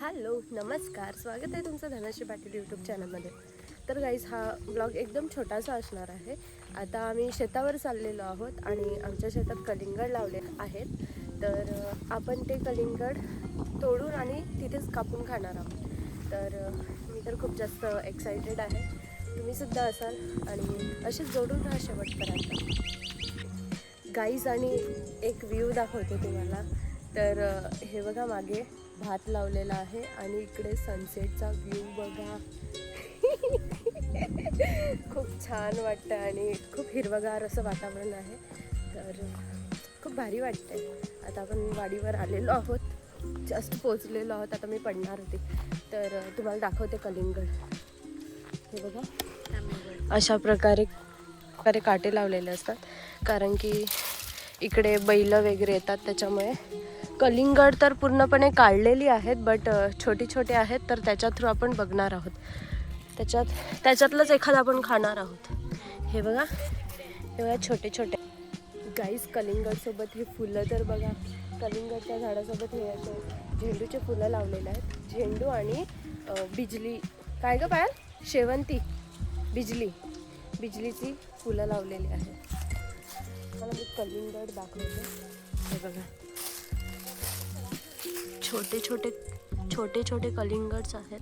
Hello नमस्कार, स्वागत आहे तुमचं धनश्री पाटील यूट्यूब चॅनलमध्ये. तर गाईज हा ब्लॉग एकदम छोटासा असणार आहे. आता आम्ही शेतावर चाललेलो आहोत आणि आमच्या शेतात कलिंगड लावले आहेत. तर आपण ते कलिंगड तोडून आणि तिथेच कापून खाणार आहोत. तर मी तर खूप जास्त एक्सायटेड आहे, तुम्हीसुद्धा असाल आणि असेच जोडून राहा शेवटपर्यंत गाईज. आणि एक व्ह्यू दाखवते तुम्हाला. तर हे बघा, मागे भात लावलेला आहे आणि इकडे सनसेटचा व्ह्यू बघा. खूप छान वाटतं आणि खूप हिरवगार असं वातावरण आहे. तर खूप भारी वाटतंय. आता आपण वाडीवर आलेलो आहोत, जस्ट पोचलेलो आहोत. आता मी पडणार होते, तर तुम्हाला दाखवते कलिंगड. हे बघा, अशा प्रकारे काटे लावलेले असतात, कारण की इकडे बैल वगैरे येतात. त्याच्यामुळे कलिंगड तर पूर्णपणे काढलेली आहेत, बट छोटे छोटे आहेत. तर त्याच्या थ्रू आपण बघणार आहोत, त्याच्यातलंच एखादं आपण खाणार आहोत. हे बघा, हे बघा छोटे छोटे गाईस. कलिंगडसोबत हे फुलं तर बघा, कलिंगडच्या झाडासोबत हे असे झेंडूचे फुलं लावलेले आहेत. झेंडू आणि बिजली, काय गं पायल, शेवंती, बिजलीची फुलं लावलेली आहेत. मला मी कलिंगड दाखवते. हे बघा, छोटे छोटे कलिंगड्स आहेत.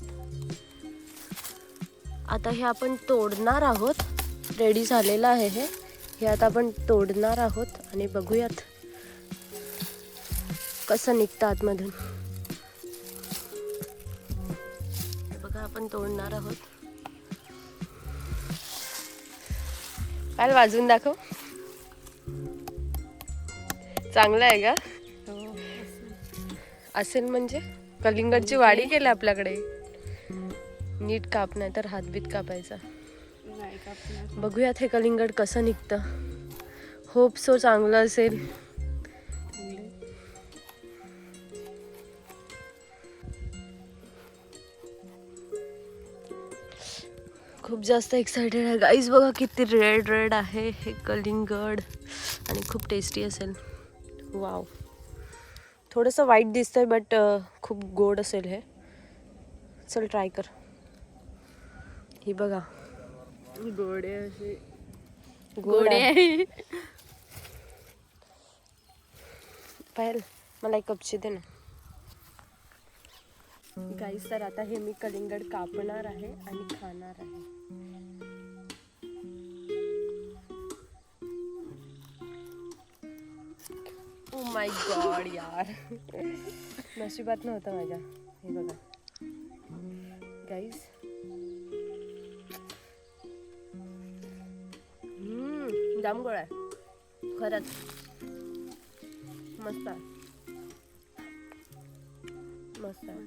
आता हे आपण तोडणार आहोत. रेडी झालेलं आहे हे आता आपण तोडणार आहोत आणि बघूयात कसं निघतं आतमधून. हे बघा, आपण तोडणार आहोत. काल वाजून दाखव. चांगलं आहे का? असेल म्हणजे कलिंगडची वाडी केली आपल्याकडे. नीट काप, नाही तर हातबीत कापायचा. बघूयात हे कलिंगड कसं निघतं. होप सो चांगलं असेल. खूप जास्त एक्सायटेड आहे गाईज. बघा किती रेड आहे हे कलिंगड आणि खूप टेस्टी असेल. वाव, थोडंसं वाईट दिसतंय, बट खूप गोड असेल हे. चल ट्राय कर. ही बघा, गोडे असे गोड आहे. पायल, मला एक कपची दे ना. गाईस, तर आता हे मी कलिंगड कापणार आहे आणि खाणार आहे. ओ माय गॉड यार, नशिबात नव्हतं माझ्या. हे बघा गाईस, जाम गोड आहे खरंच, मस्त आहे, मस्त आहे.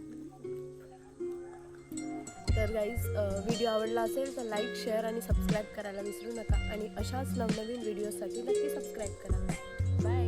तर गाईज, व्हिडिओ आवडला असेल तर लाईक, शेअर आणि सबस्क्राईब करायला विसरू नका. आणि अशाच नवनवीन व्हिडिओसाठी नक्की सबस्क्राईब करा. बाय.